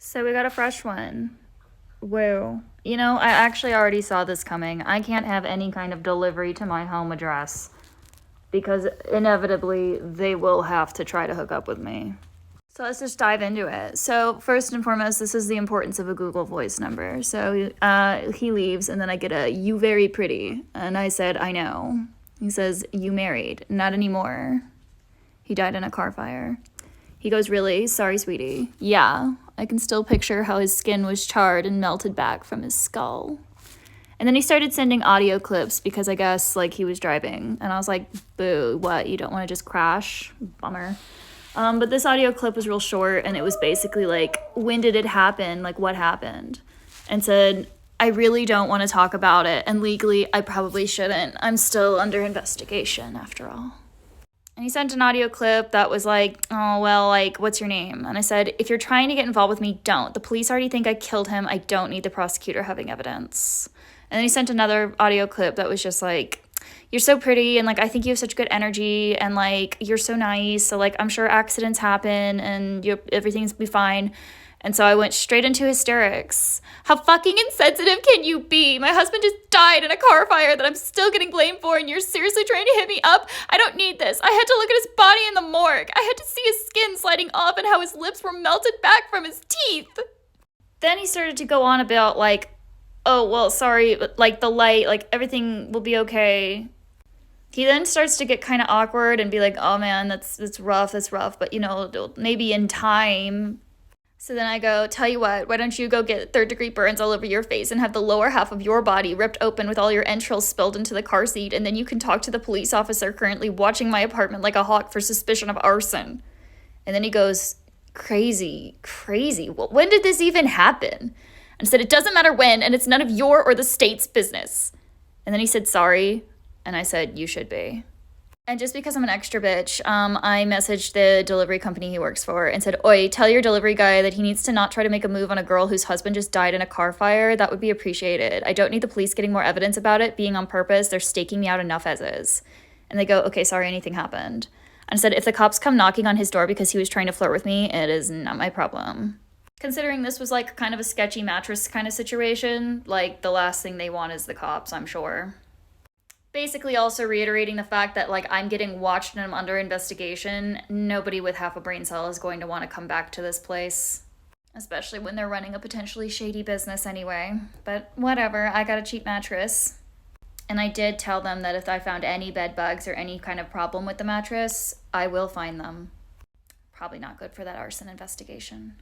So we got a fresh one. Whoa. You know, I actually already saw this coming. I can't have any kind of delivery to my home address because inevitably they will have to try to hook up with me. So let's just dive into it. So first and foremost, this is the importance of a Google Voice number. So he leaves, and then I get a "you very pretty," and I said, "I know." He says, "You married?" "Not anymore. He died in a car fire." He goes, "Really? Sorry, sweetie." "Yeah." I can still picture how his skin was charred and melted back from his skull. And then he started sending audio clips because I guess, like, he was driving. And I was like, boo, what? You don't want to just crash? Bummer. But this audio clip was real short, and it was basically like, when did it happen? Like, what happened? And said, I really don't want to talk about it, and legally, I probably shouldn't. I'm still under investigation, after all. And he sent an audio clip that was like, oh, well, like, what's your name? And I said, if you're trying to get involved with me, don't. The police already think I killed him. I don't need the prosecutor having evidence. And then he sent another audio clip that was just like, you're so pretty, and like, I think you have such good energy, and like, you're so nice. So like, I'm sure accidents happen, and everything's be fine. And so I went straight into hysterics. How fucking insensitive can you be? My husband just died in a car fire that I'm still getting blamed for, and you're seriously trying to hit me up? I don't need this. I had to look at his body in the morgue. I had to see his skin sliding off and how his lips were melted back from his teeth. Then he started to go on about like, oh, well, sorry, but like the light, like everything will be okay. He then starts to get kind of awkward and be like, oh man, that's rough, but you know, maybe in time. So then I go, tell you what, why don't you go get third-degree burns all over your face and have the lower half of your body ripped open with all your entrails spilled into the car seat, and then you can talk to the police officer currently watching my apartment like a hawk for suspicion of arson. And then he goes, crazy. Well, when did this even happen? And said, it doesn't matter when, and it's none of your or the state's business. And then he said, sorry. And I said, you should be. And just because I'm an extra bitch, I messaged the delivery company he works for and said, oi, tell your delivery guy that he needs to not try to make a move on a girl whose husband just died in a car fire. That would be appreciated. I don't need the police getting more evidence about it being on purpose. They're staking me out enough as is. And they go, okay, sorry, anything happened. And I said, if the cops come knocking on his door because he was trying to flirt with me, it is not my problem. Considering this was like kind of a sketchy mattress kind of situation, like the last thing they want is the cops, I'm sure. Basically also reiterating the fact that like I'm getting watched and I'm under investigation. Nobody with half a brain cell is going to want to come back to this place. Especially when they're running a potentially shady business anyway. But whatever, I got a cheap mattress. And I did tell them that if I found any bed bugs or any kind of problem with the mattress, I will find them. Probably not good for that arson investigation.